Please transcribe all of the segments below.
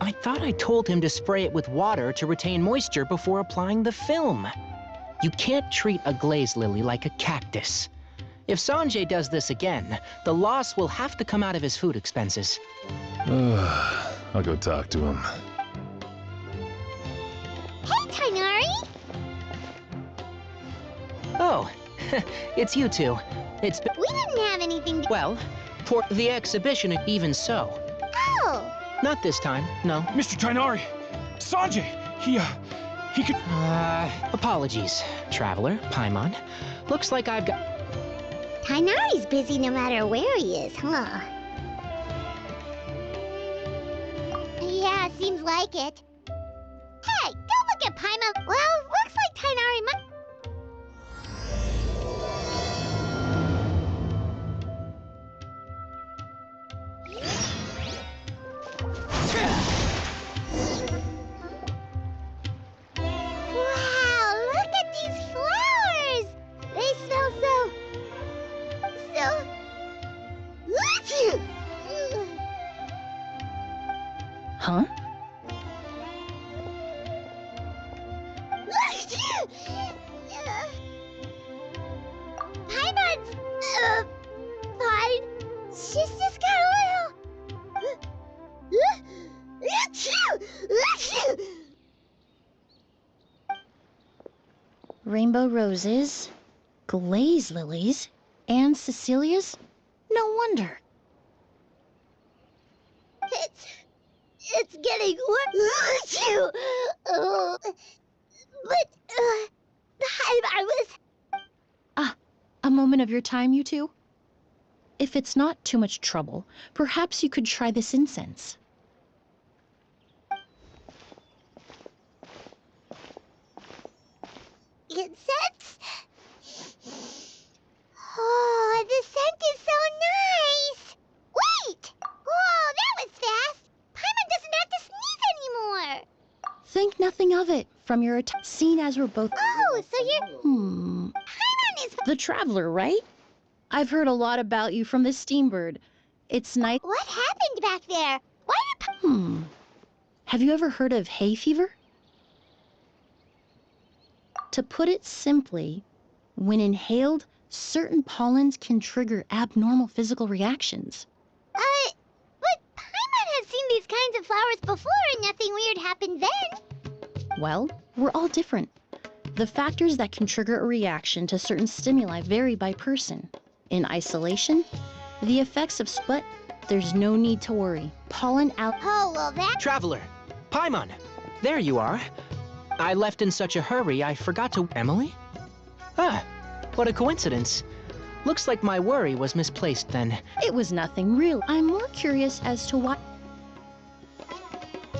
I thought I told him to spray it with water to retain moisture before applying the film. You can't treat a glaze lily like a cactus. If Sanjay does this again, the loss will have to come out of his food expenses. I'll go talk to him. Hey, Tainari! Oh, it's you two. It's been... We didn't have anything to... Well, for the exhibition, even so. Oh! Not this time, no. Mr. Tainari! Sanjay! He could... Apologies, Traveler, Paimon. Looks like I've got... Tainari's busy no matter where he is, huh? Yeah, seems like it. Hey, don't look at Paimon. Well, looks like Tainari might... Wow, look at these flowers! They smell so... Huh? Paimon's... fine. She's just got a little... Rainbow roses, glaze lilies, and Cecilia's? No wonder. It's getting worse. But I was... Ah, a moment of your time, you two? If it's not too much trouble, perhaps you could try this incense. Incense? Oh, the scent is so nice! Wait! Whoa, that was fast! Paimon doesn't have to sneeze anymore! Think nothing of it. From your seen as we're both... Oh, so you're... Paimon is... The Traveler, right? I've heard a lot about you from the Steambird. It's nice... What happened back there? Why did Have you ever heard of hay fever? To put it simply, when inhaled, certain pollens can trigger abnormal physical reactions. But Paimon has seen these kinds of flowers before and nothing weird happened then. Well, we're all different. The factors that can trigger a reaction to certain stimuli vary by person. In isolation, the effects of but there's no need to worry. Pollen out... Oh, well that... Traveler, Paimon, there you are. I left in such a hurry, I forgot to... Emily? Ah, what a coincidence. Looks like my worry was misplaced then. It was nothing real. I'm more curious as to why...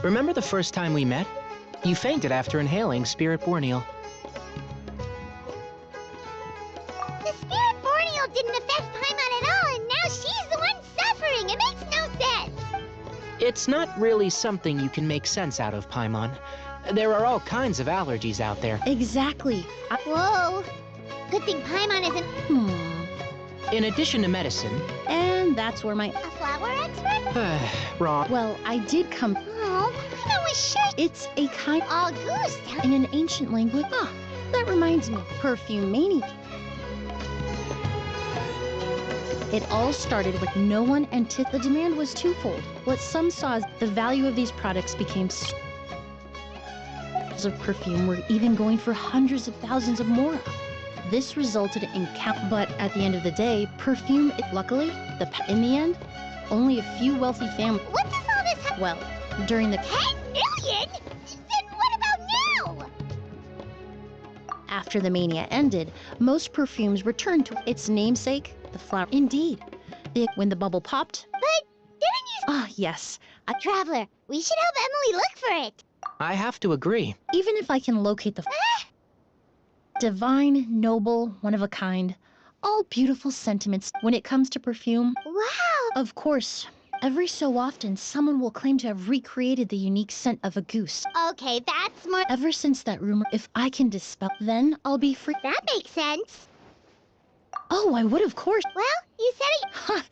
Remember the first time we met? You fainted after inhaling Spirit Borneal. The Spirit Borneal didn't affect Paimon at all, and now she's the one suffering. It makes no sense. It's not really something you can make sense out of, Paimon. There are all kinds of allergies out there. Exactly. Whoa. Good thing Paimon isn't... In addition to medicine... And that's where my... A flower expert? Wrong. Well, I did come... Oh, Paimon was sure... It's a kind... Oh, goose. In an ancient language... Ah, that reminds me. Perfume mania. It all started with no one anticipated. The demand was twofold. What some saw as the value of these products became... of perfume were even going for hundreds of thousands of more. This resulted in but at the end of the day, perfume, luckily, in the end, only a few wealthy families. What does all this have? Well, during the... 10 million? Then what about now? After the mania ended, most perfumes returned to its namesake, the flower. Indeed. When the bubble popped. But didn't you... Ah, yes. Traveler, we should help Emily look for it. I have to agree. Even if I can locate the... Divine, noble, one of a kind. All beautiful sentiments when it comes to perfume. Wow. Of course, every so often, someone will claim to have recreated the unique scent of a goose. Okay, that's more... Ever since that rumor, if I can dispel, then I'll be free. That makes sense. Oh, I would, of course. Well, you said it... Huh.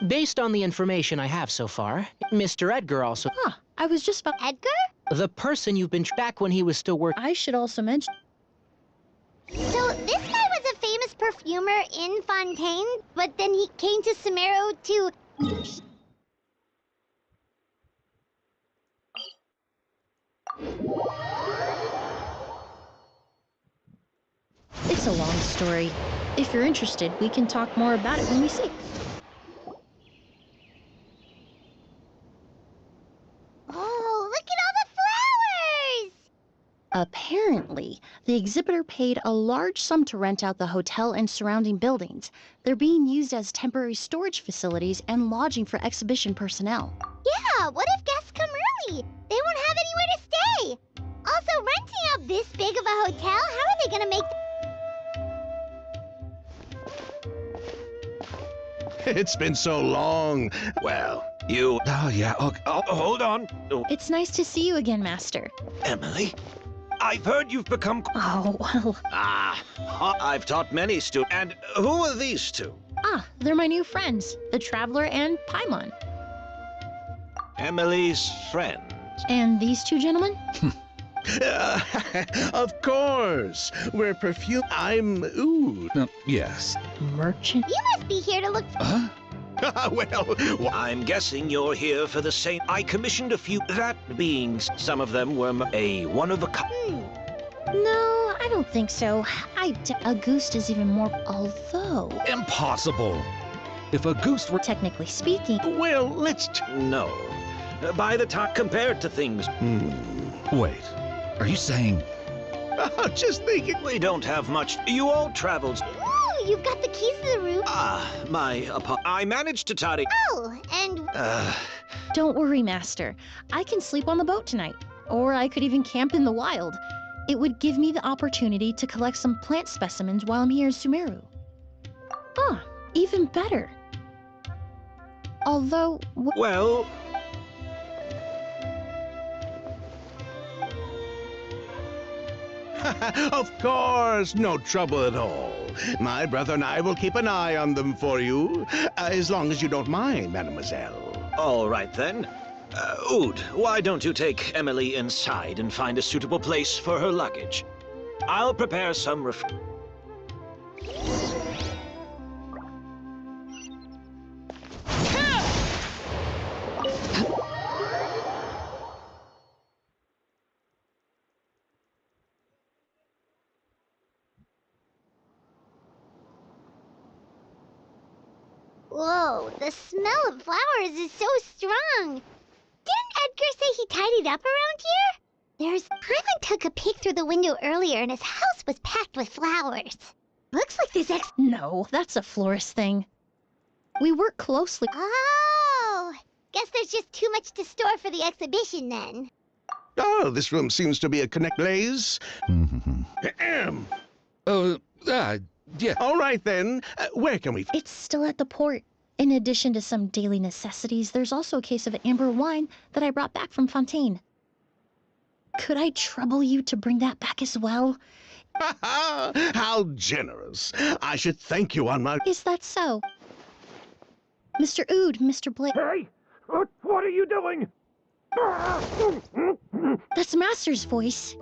Based on the information I have so far, Mr. Edgar also... I was just about... Edgar? The person you've been back when he was still working... I should also mention... So, this guy was a famous perfumer in Fontaine, but then he came to Sumeru to... It's a long story. If you're interested, we can talk more about it when we see. Oh, look at all the flowers! Apparently, the exhibitor paid a large sum to rent out the hotel and surrounding buildings. They're being used as temporary storage facilities and lodging for exhibition personnel. Yeah, what if guests come early? They won't have anywhere to stay. Also, renting out this big of a hotel, how are they gonna make... It's been so long. Well, you... Oh, yeah. Oh, hold on. Oh, It's nice to see you again, Master. Emily, I've heard you've become... Oh, well... I've taught many students. And who are these two? They're my new friends, the Traveler and Paimon. Emily's friends. And these two gentlemen? Of course. We're perfume... I'm Ood. Yes. Merchant? You must be here to look... Huh? Well, I'm guessing you're here for the same... I commissioned a few... That being... Some of them were a one-of-a-kind... No, I don't think so. A goose is even more... Although... Impossible. If a goose were... Technically speaking... Well, let's... No. By the time... Compared to things... Wait. Are you saying... Just thinking... We don't have much... You all traveled... Ooh, you've got the keys to the room. I managed to tidy... Oh, and... Don't worry, Master. I can sleep on the boat tonight. Or I could even camp in the wild. It would give me the opportunity to collect some plant specimens while I'm here in Sumeru. Even better. Although... Well... Of course, no trouble at all. My brother and I will keep an eye on them for you, as long as you don't mind, mademoiselle. All right, then. Ood, why don't you take Emily inside and find a suitable place for her luggage? I'll prepare some Whoa, the smell of flowers is so strong. Didn't Edgar say he tidied up around here? Paimon took a peek through the window earlier and his house was packed with flowers. Looks like this No, that's a florist thing. We work closely... Oh, guess there's just too much to store for the exhibition then. Oh, this room seems to be a connect blaze. Yeah. All right, then. Where can we... It's still at the port. In addition to some daily necessities, there's also a case of amber wine that I brought back from Fontaine. Could I trouble you to bring that back as well? How generous. I should thank you on my... Is that so? Mr. Ood, Mr. Blake... Hey! What are you doing? That's Master's voice.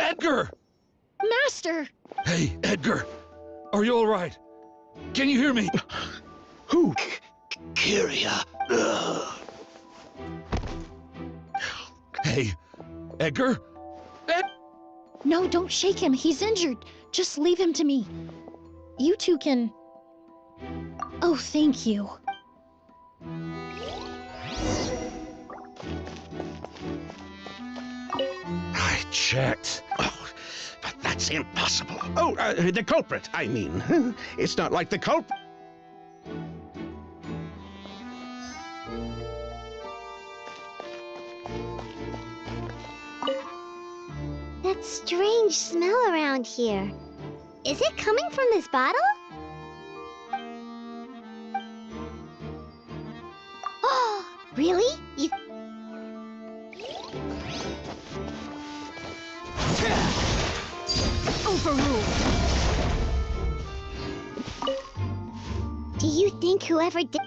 Edgar! Master! Hey, Edgar. Are you all right? Can you hear me? Who? Kyria. Hey, Edgar? No, don't shake him. He's injured. Just leave him to me. You two can... Oh, thank you. I checked. Oh, but that's impossible. Oh, the culprit, I mean. It's not like the culprit. That strange smell around here. Is it coming from this bottle? Oh, really? You... Overruled. Do you think whoever did...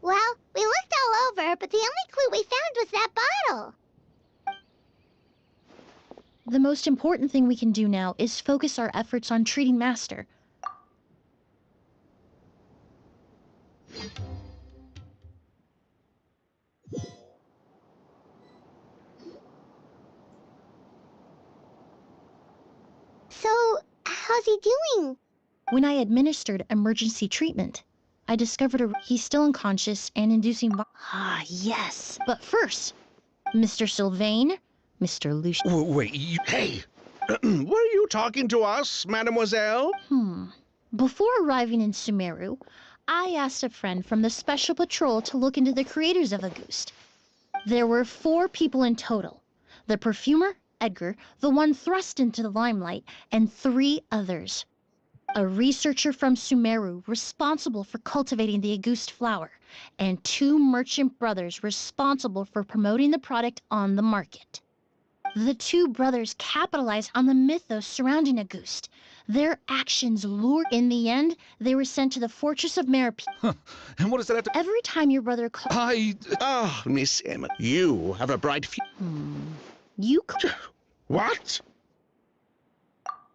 Well, we looked all over, but the only clue we found was that bottle. The most important thing we can do now is focus our efforts on treating Master. So, how's he doing? When I administered emergency treatment, I discovered he's still unconscious and inducing Ah, yes. But first, Mr. Sylvain, Mr. Lucian... Wait, you... Hey, were you talking to us, mademoiselle? Before arriving in Sumeru, I asked a friend from the Special Patrol to look into the creators of Auguste. There were 4 people in total. The perfumer, Edgar, the one thrust into the limelight, and 3 others. A researcher from Sumeru responsible for cultivating the Auguste flower, and 2 merchant brothers responsible for promoting the product on the market. The 2 brothers capitalized on the mythos surrounding Auguste. Their actions lured. In the end, they were sent to the fortress of Meripede. And what does that have to... Every time your brother Ah, Miss Emma, you have a bright future. You What?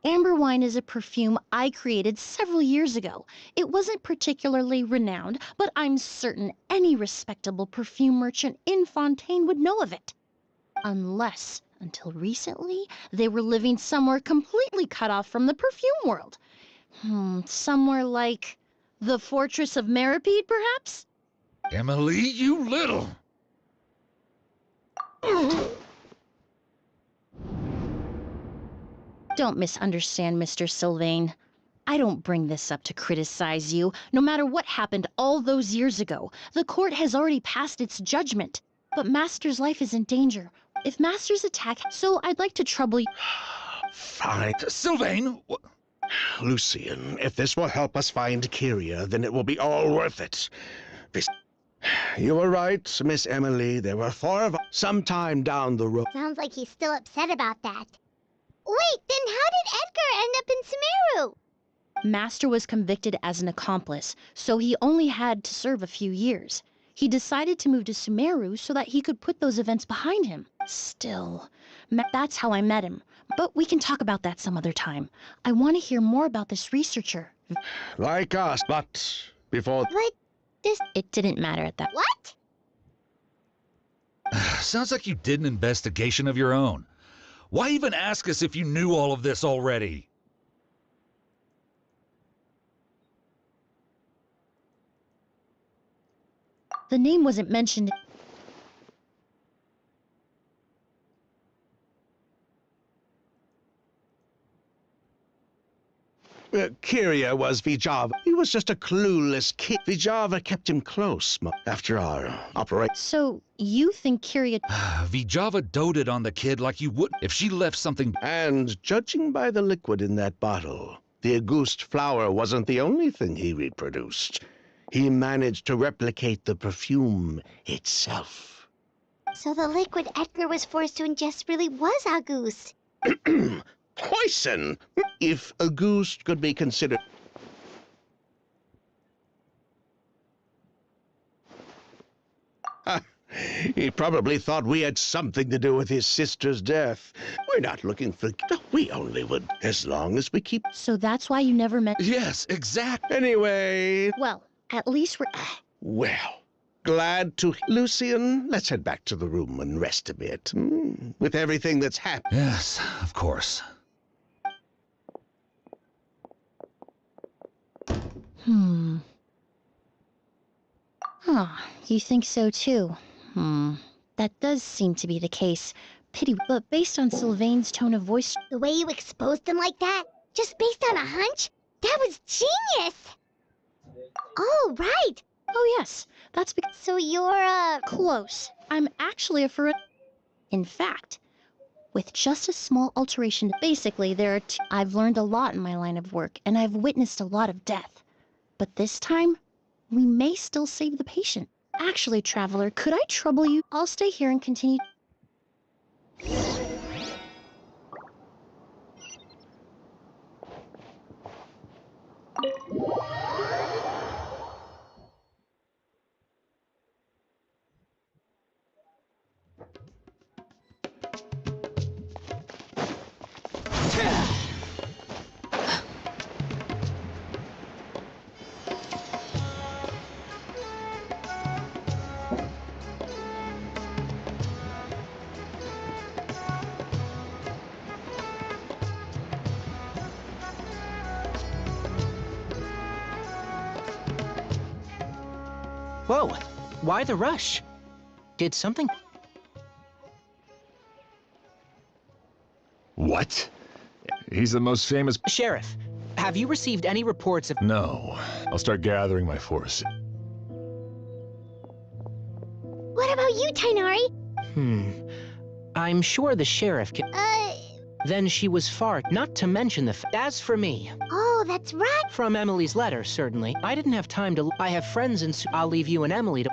Amber wine is a perfume I created several years ago. It wasn't particularly renowned, but I'm certain any respectable perfume merchant in Fontaine would know of it. Unless, until recently, they were living somewhere completely cut off from the perfume world. Somewhere like the fortress of Meripede, perhaps? Emilie, you little... Don't misunderstand, Mr. Sylvain. I don't bring this up to criticize you. No matter what happened all those years ago, the court has already passed its judgment. But Master's life is in danger. If Master's attack... So I'd like to trouble you... Fine. Sylvain! Lucian, if this will help us find Kyria, then it will be all worth it. You were right, Miss Emilie. There were 4 of us sometime down the road. Sounds like he's still upset about that. Wait, then how did Edgar end up in Sumeru? Master was convicted as an accomplice, so he only had to serve a few years. He decided to move to Sumeru so that he could put those events behind him. Still, that's how I met him. But we can talk about that some other time. I want to hear more about this researcher. Like us, but before... But this... It didn't matter at that. What? Sounds like you did an investigation of your own. Why even ask us if you knew all of this already? The name wasn't mentioned. Kyria was Vijava. He was just a clueless kid. Vijava kept him close after our operation. So, you think Kyria... Vijava doted on the kid like you would if she left something... And judging by the liquid in that bottle, the Auguste flower wasn't the only thing he reproduced. He managed to replicate the perfume itself. So the liquid Edgar was forced to ingest really was Auguste. Poison! If Auguste could be considered... He probably thought we had something to do with his sister's death. We're not looking for... We only would, as long as we keep... So that's why you never met. Yes, exactly. Anyway, Well, at least we're. well, glad to... Lucian, let's head back to the room and rest a bit. With everything that's happened. Yes, of course. Huh, you think so too? That does seem to be the case. Pity, but based on Sylvain's tone of voice. The way you exposed him like that, just based on a hunch, that was genius! Oh, right! Oh, yes, that's because. So you're, Close. I'm actually a In fact, with just a small alteration, basically, there are two. I've learned a lot in my line of work, and I've witnessed a lot of death. But this time, we may still save the patient. Actually, Traveler, could I trouble you? I'll stay here and continue. Whoa, why the rush? Did something... What? He's the most famous... Sheriff, have you received any reports of... No. I'll start gathering my force. what about you, Tainari? I'm sure the sheriff can... Then she was far, not to mention the As for me, Oh, that's right! from Emily's letter, certainly. I didn't have time to... I have friends in... I'll leave you and Emily to...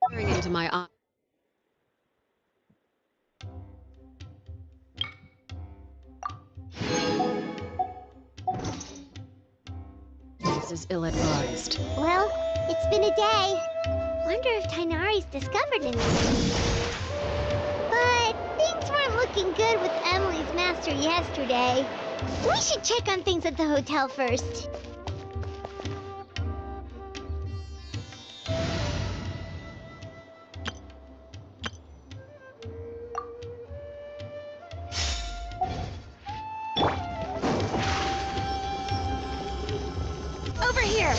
Staring into my eye. This is ill-advised. Well, it's been a day. Wonder if Tainari's discovered anything. But things weren't looking good with Emily's master yesterday. We should check on things at the hotel first. Over here!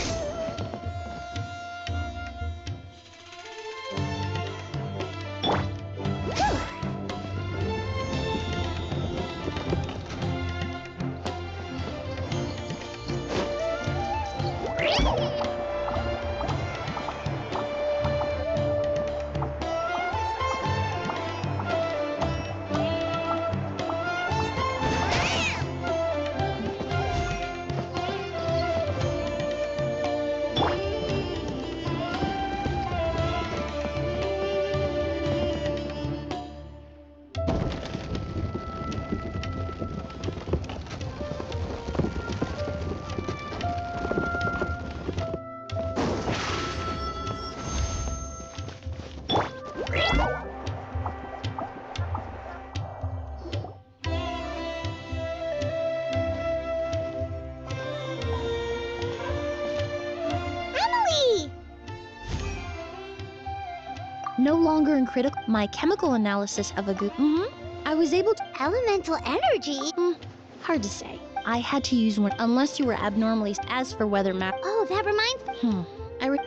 Emily! No longer in critical. My chemical analysis of a goo. I was able to. Elemental energy? Hard to say. I had to use one unless you were abnormally. As for weather map. Oh, that reminds me.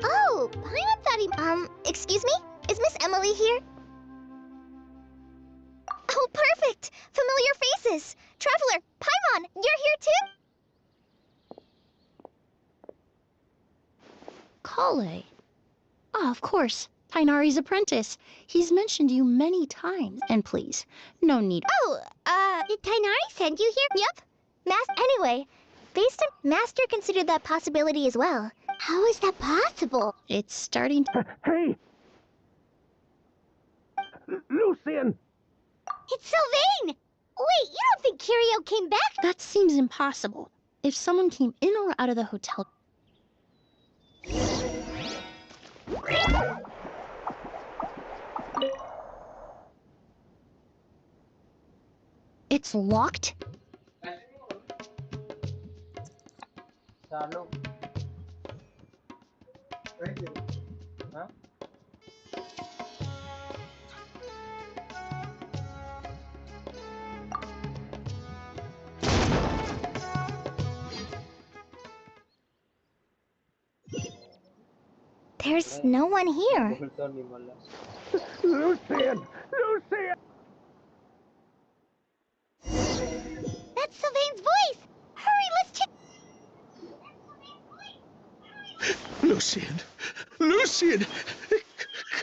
Oh, Paimon thought he... excuse me? Is Miss Emily here? Oh, perfect! Correct! Familiar faces! Traveler, Paimon, you're here too? Kale. Ah, of course. Tainari's apprentice. He's mentioned you many times. And please, no need. Oh, did Tainari send you here? Yep. Anyway, based on Master considered that possibility as well. How is that possible? It's starting to... Hey! Lucian! It's Sylvain! Wait, you don't think Kirio came back? That seems impossible. If someone came in or out of the hotel... It's locked? There's no one here. Lucian! Lucian! That's Sylvain's voice! Hurry, let's check. Lucian! Lucian!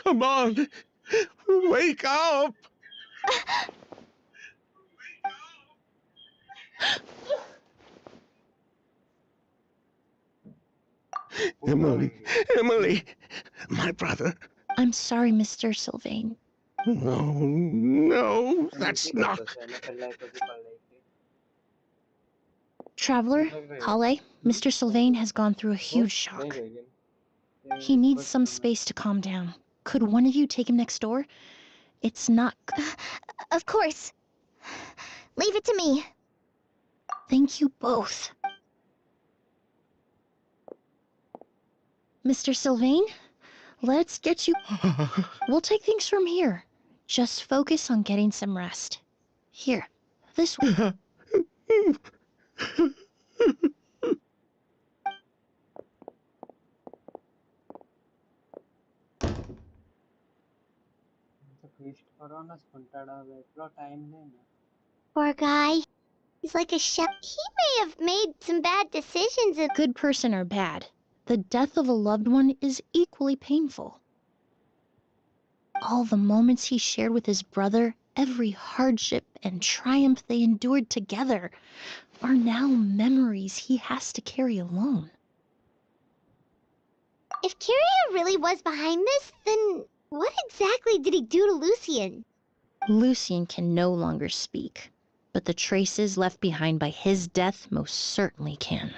Come on! Wake up! Emily! Emily! My brother! I'm sorry, Mr. Sylvain. No, no, that's not... Traveler, Kale, Mr. Sylvain has gone through a huge shock. He needs some space to calm down. Could one of you take him next door? It's not... Of course. Leave it to me. Thank you both. Mr. Sylvain, let's get you... We'll take things from here. Just focus on getting some rest. Here, this way. Poor guy. He's like a chef. He may have made some bad decisions and... Good person or bad, the death of a loved one is equally painful. All the moments he shared with his brother, every hardship and triumph they endured together, are now memories he has to carry alone. If Kirio really was behind this, then what exactly did he do to Lucian? Lucian can no longer speak, but the traces left behind by his death most certainly can.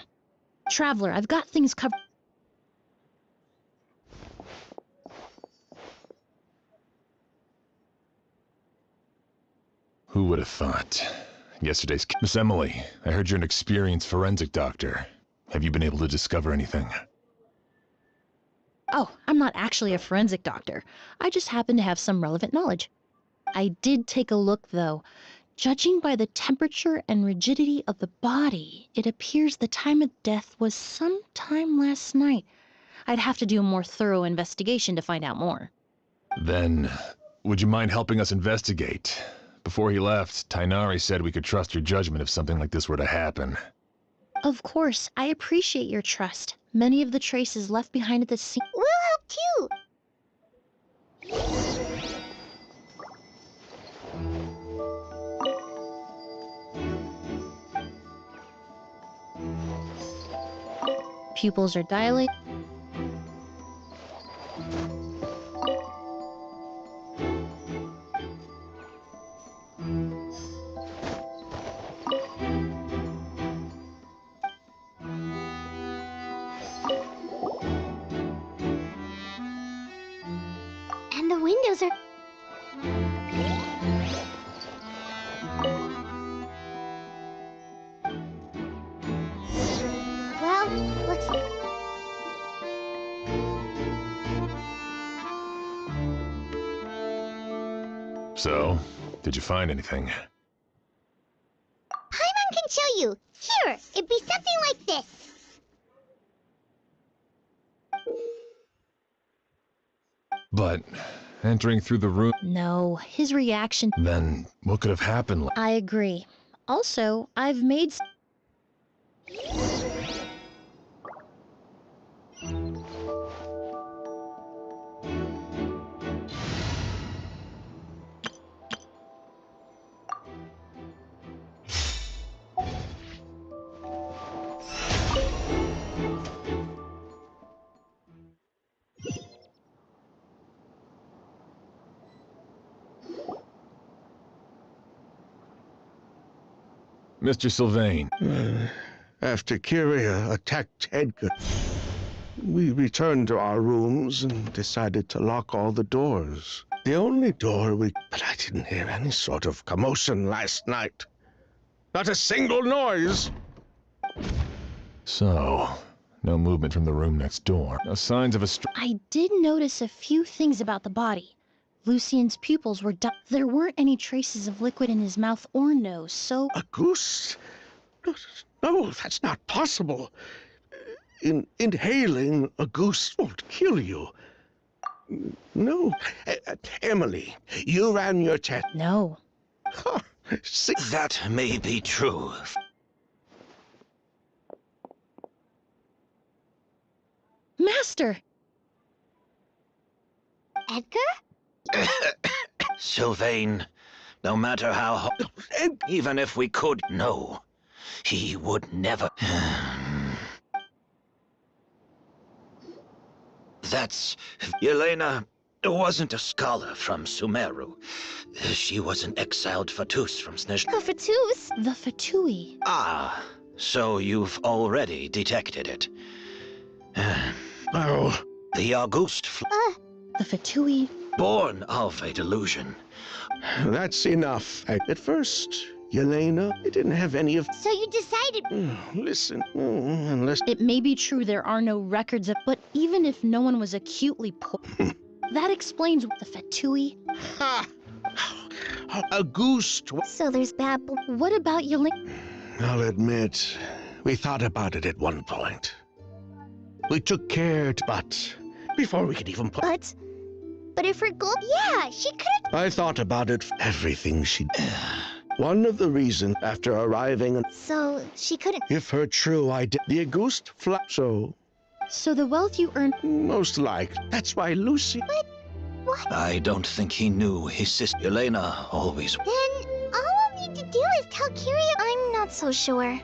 Traveler, I've got things covered. Who would have thought? Yesterday's... Miss Emily, I heard you're an experienced forensic doctor. Have you been able to discover anything? Oh, I'm not actually a forensic doctor. I just happen to have some relevant knowledge. I did take a look, though. Judging by the temperature and rigidity of the body, it appears the time of death was sometime last night. I'd have to do a more thorough investigation to find out more. Then, would you mind helping us investigate? Before he left, Tainari said we could trust your judgment if something like this were to happen. Of course, I appreciate your trust. Many of the traces left behind at the scene... We'll help too! Pupils are dilated. And the windows are... Well, looks... So, did you find anything? Paimon can show you. Here, it'd be something like this. But entering through the room. No, his reaction. Then what could have happened? I agree. Also, I've made. Mr. Sylvain. After Kyria attacked Edgar, we returned to our rooms and decided to lock all the doors. The only door we... But I didn't hear any sort of commotion last night. Not a single noise. So, no movement from the room next door. No signs of a I did notice a few things about the body. Lucien's pupils were there weren't any traces of liquid in his mouth or nose, so... A goose? No, that's not possible. Inhaling a goose won't kill you. No. Emily, you ran your test. No. See? That may be true. Master! Edgar? Sylvain, no matter how even if we could, no. He would never. That's... Yelena wasn't a scholar from Sumeru. She was an exiled Fatus from Snezh. The Fatus? The Fatui. Ah, so you've already detected it. Oh. The August The Fatui. born of a delusion. That's enough. At first, Yelena, I didn't have any of... So you decided... Listen, unless... It may be true there are no records of, but even if no one was acutely that explains the Fatui. Ha! A goose... So there's babble. What about Yelena? I'll admit, we thought about it at one point. We took care to... But before we could even put... But if her goal... Yeah, she could've... I thought about it, everything she... One of the reasons after arriving... And So she couldn't... if her true identity... The Auguste So... So the wealth you earned... Most likely. That's why Lucy... What? I don't think he knew his sister Yelena always... Then all we'll need to do is tell Kyria... I'm not so sure.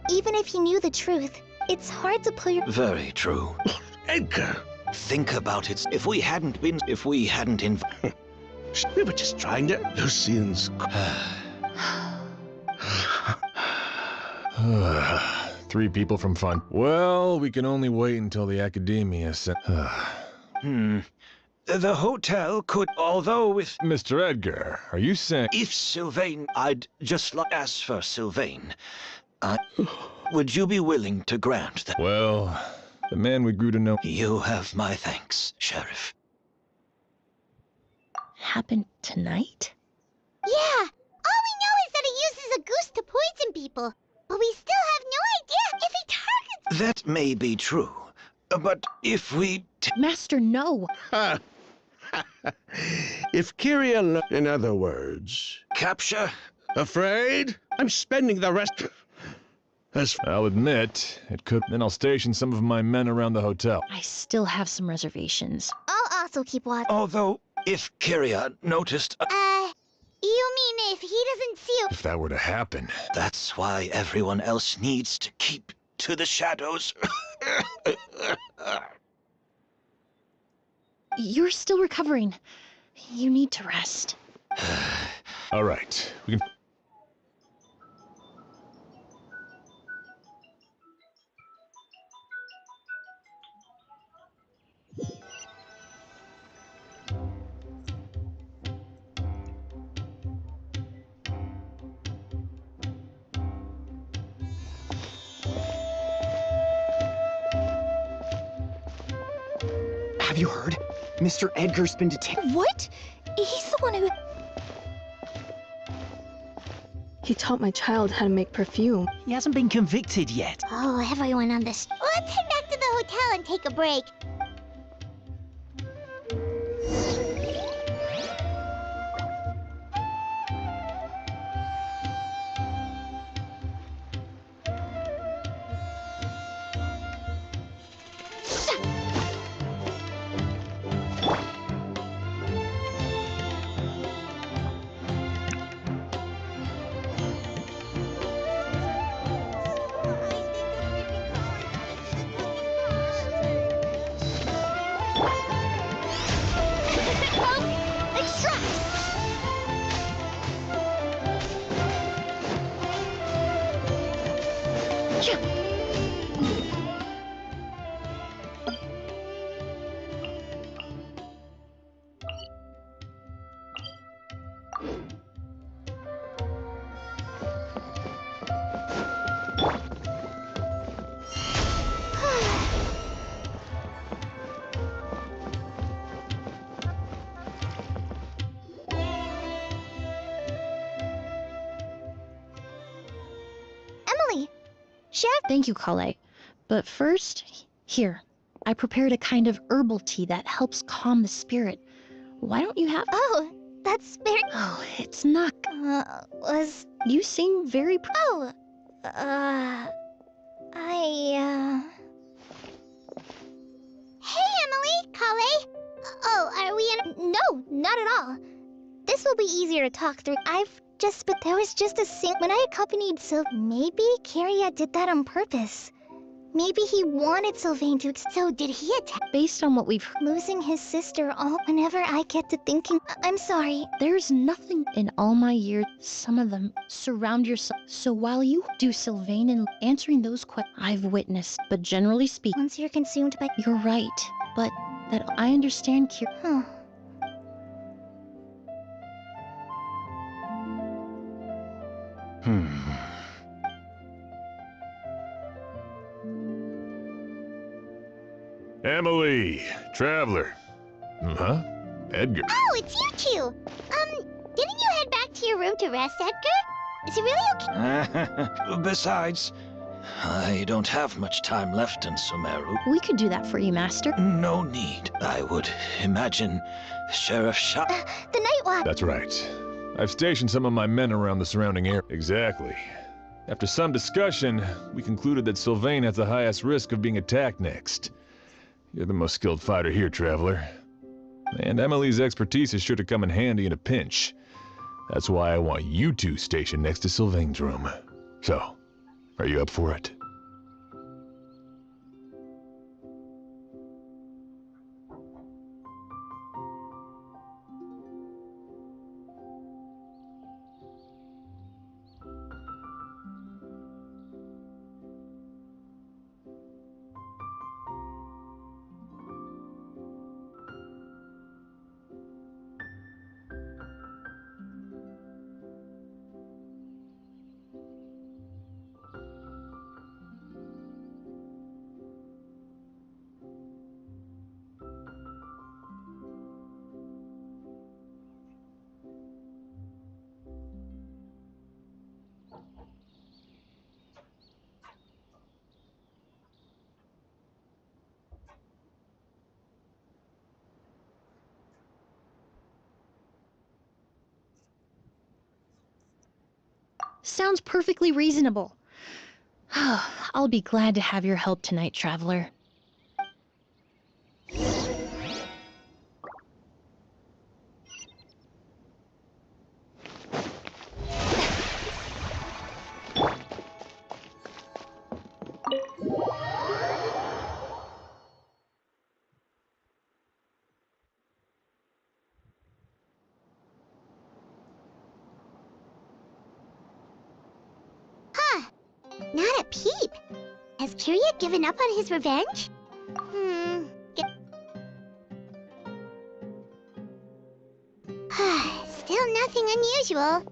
Even if he knew the truth, it's hard to pull your... Very true. Edgar! Think about it. If we hadn't We were just trying to... Lucian's... 3 people from Fun. Well, we can only wait until the Academia sent... The hotel could, although with... Mr. Edgar, are you saying... If Sylvain, I'd just like... As for Sylvain, would you be willing to grant that... Well, the man we grew to know... You have my thanks, Sheriff. Happened tonight? Yeah! All we know is that he uses a goose to poison people. But we still have no idea if he targets... That may be true, but if we... Master, no! If Kyria... In other words... Capture? Afraid? I'm spending the rest... I'll admit, it could... Then I'll station some of my men around the hotel. I still have some reservations. I'll also keep watch. Although, if Kyria noticed... You mean if he doesn't see you... If that were to happen... That's why everyone else needs to keep to the shadows. You're still recovering. You need to rest. All right, we can... Have you heard? Mr. Edgar's been detained. What? He's the one who... He taught my child how to make perfume. He hasn't been convicted yet. Oh, everyone on this... Let's head back to the hotel and take a break. Emily! Chef! Thank you, Kale. But first, here, I prepared a kind of herbal tea that helps calm the spirit. Why don't you have... Oh, that's very... Oh, it's not... was... You seem very... Oh, Hey, Emily! Kale! Oh, are we in... No, not at all. This will be easier to talk through. But there was just a when I accompanied maybe Carria did that on purpose. Maybe he wanted Sylvain to... So did he attack? Based on what we've... Losing his sister whenever I get to thinking... I'm sorry. There's nothing in all my years. Some of them surround yourself. So while you do Sylvain and answering those questions, I've witnessed. But generally speaking... Once you're consumed by... You're right. But that I understand, Huh. Emily, Traveler. Huh? Edgar. Oh, it's you two! Didn't you head back to your room to rest, Edgar? Is he really okay? Besides, I don't have much time left in Sumeru. We could do that for you, Master. No need. I would imagine Sheriff The Night Watch. That's right. I've stationed some of my men around the surrounding area. Exactly. After some discussion, we concluded that Sylvain has the highest risk of being attacked next. You're the most skilled fighter here, Traveler. And Emily's expertise is sure to come in handy in a pinch. That's why I want you two stationed next to Sylvain's room. So, are you up for it? Sounds perfectly reasonable. I'll be glad to have your help tonight, Traveler. Not a peep. Has Kirya given up on his revenge? Still nothing unusual.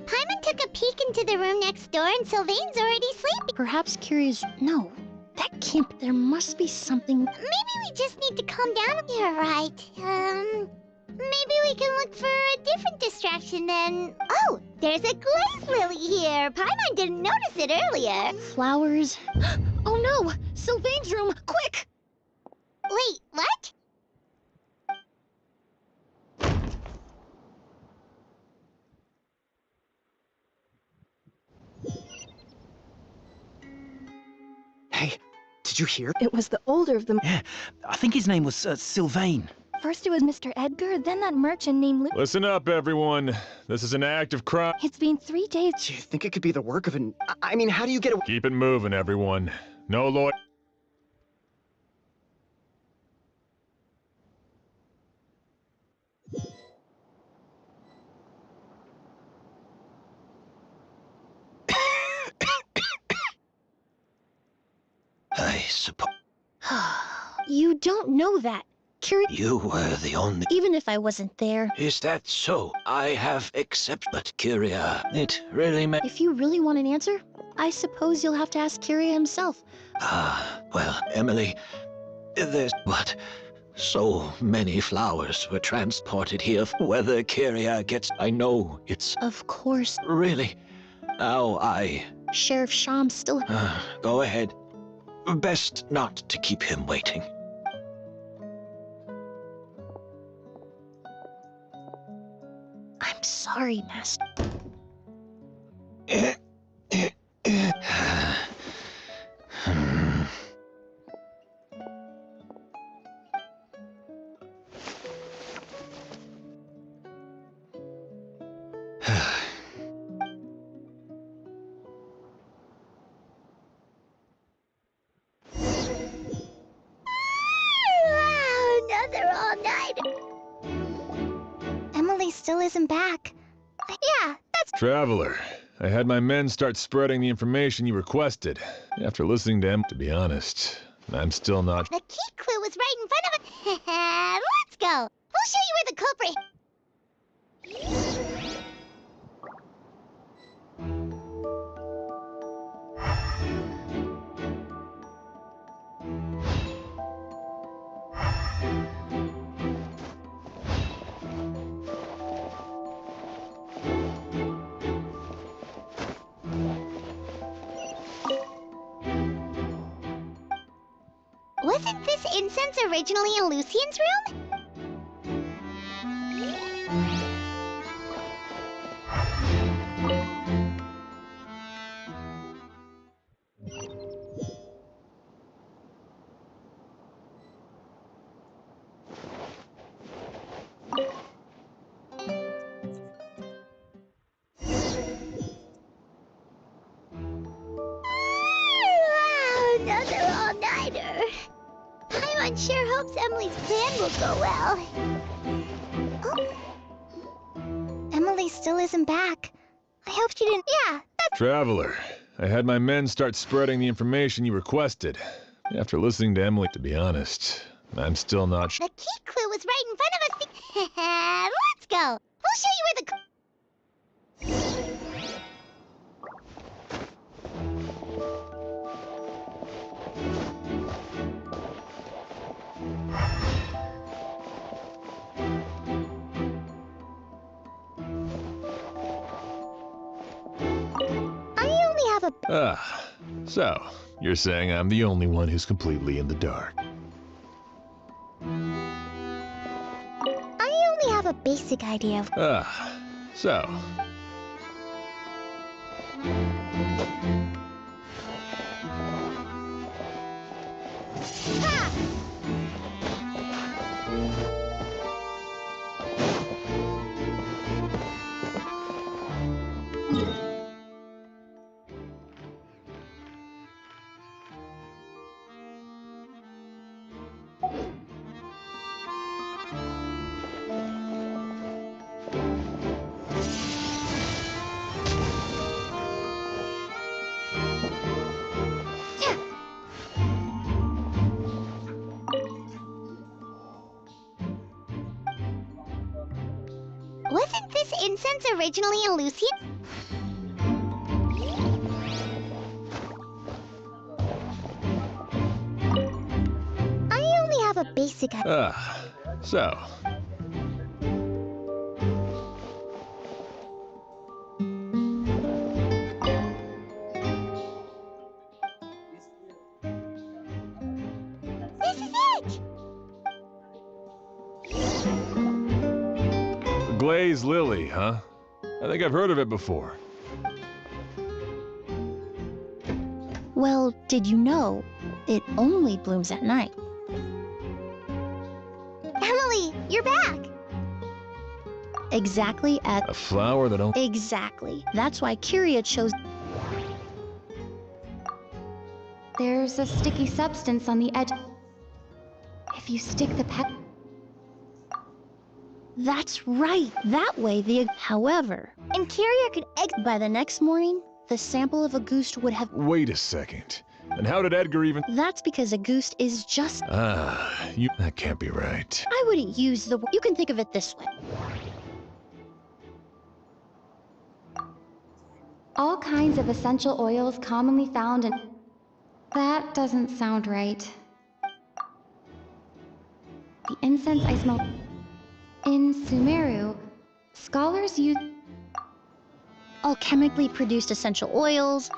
Paimon took a peek into the room next door and Sylvain's already sleeping. Perhaps Kirya's... No, that can't... There must be something... Maybe we just need to calm down. You're right. Maybe we can look for a different distraction then. Oh, there's a glaze lily here. Paimon didn't notice it earlier. Flowers... Oh no! Sylvain's room! Quick! Wait, what? Hey, did you hear? It was the older of them. Yeah, I think his name was Sylvain. First it was Mr. Edgar, then that merchant named Luke. Listen up, everyone. This is an act of crime. It's been 3 days. Do you think it could be the work of an... I mean, how do you get away? Keep it moving, everyone. No lawyer. don't know that. Kyria... You were the only... Even if I wasn't there... Is that so? I have accepted... But Kyria, it really meant... If you really want an answer, I suppose you'll have to ask Kyria himself. Well, Emilie, there's... But so many flowers were transported here. Whether Kyria gets... I know it's... Of course. Really? Now I... Sheriff Sham still... Go ahead. Best not to keep him waiting. I'm sorry, Master. Another all-nighter. Emily still isn't back. Yeah, that's... Traveler, I had my men start spreading the information you requested. After listening to him, to be honest, I'm still not... The key clue was right in front of us. Let's go. We'll show you where the culprit... Wasn't this incense originally in Lucien's room? Another all-nighter. I'm unsure hopes Emily's plan will go well. Oh. Emily still isn't back. I hope she didn't... Yeah, that's... Traveler, I had my men start spreading the information you requested. After listening to Emily, to be honest, I'm still not... The key clue was right in front of us. Let's go. We'll show you where the... So, you're saying I'm the only one who's completely in the dark. I only have a basic idea of... So... Wasn't this incense originally in Lucien? I only have a basic... So... This is it! Glazed lily, huh? I think I've heard of it before. Well, did you know it only blooms at night? Emily, you're back! Exactly at... A flower that only... Exactly. That's why Kyria chose... There's a sticky substance on the edge. If you stick the pep... That's right. That way the... However... And Kyria could By the next morning, the sample of a goose would have... Wait a second. And how did Edgar even... That's because a goose is just... That can't be right. I wouldn't use the... You can think of it this way. All kinds of essential oils commonly found in... That doesn't sound right. The incense I smell... In Sumeru, scholars use... All chemically produced essential oils.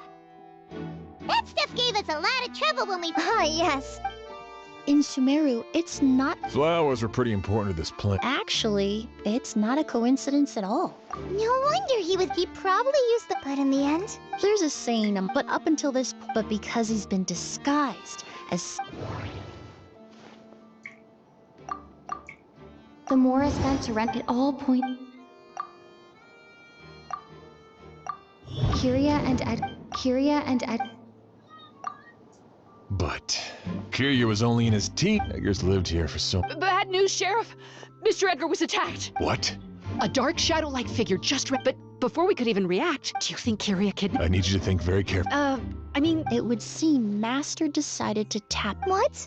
That stuff gave us a lot of trouble when we... Ah, yes. In Sumeru, it's not... Flowers were pretty important to this plant. Actually, it's not a coincidence at all. No wonder he probably used the... But in the end... There's a saying, but up until this... But because he's been disguised as... The Mora spent to rent it all point... Kyria and Ed... But Kiryu was only in his teen. Edgar's lived here for so... Bad news, Sheriff! Mr. Edgar was attacked! What? A dark shadow-like figure just but before we could even react, do you think Kyria kidnapped... I need you to think very carefully. I mean... It would seem Master decided to tap... What?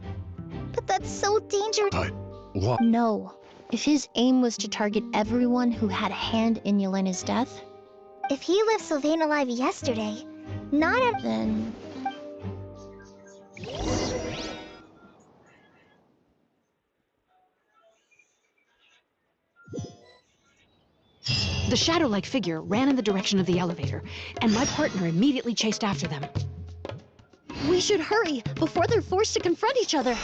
But that's so dangerous. But what? No. If his aim was to target everyone who had a hand in Yelena's death... If he left Sylvain alive yesterday, then... The shadow-like figure ran in the direction of the elevator, and my partner immediately chased after them. We should hurry before they're forced to confront each other.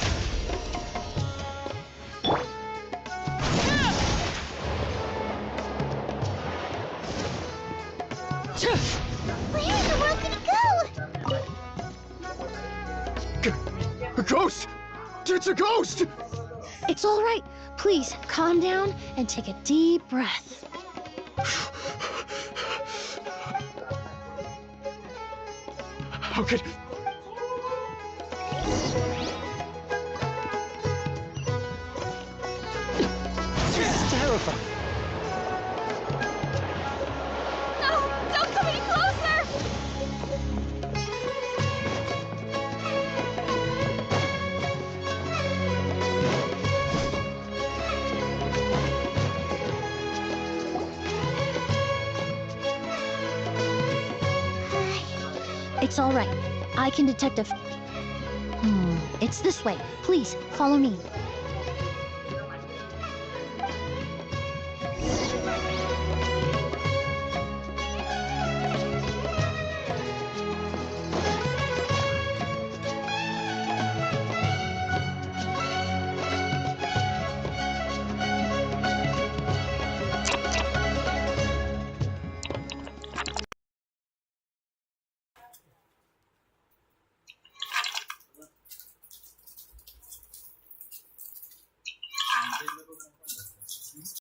where in the world did he go? A ghost! It's a ghost! It's all right. Please, calm down and take a deep breath. How could... This is terrifying. No! Don't come any closer! It's all right. I can detect a... It's this way. Please, follow me.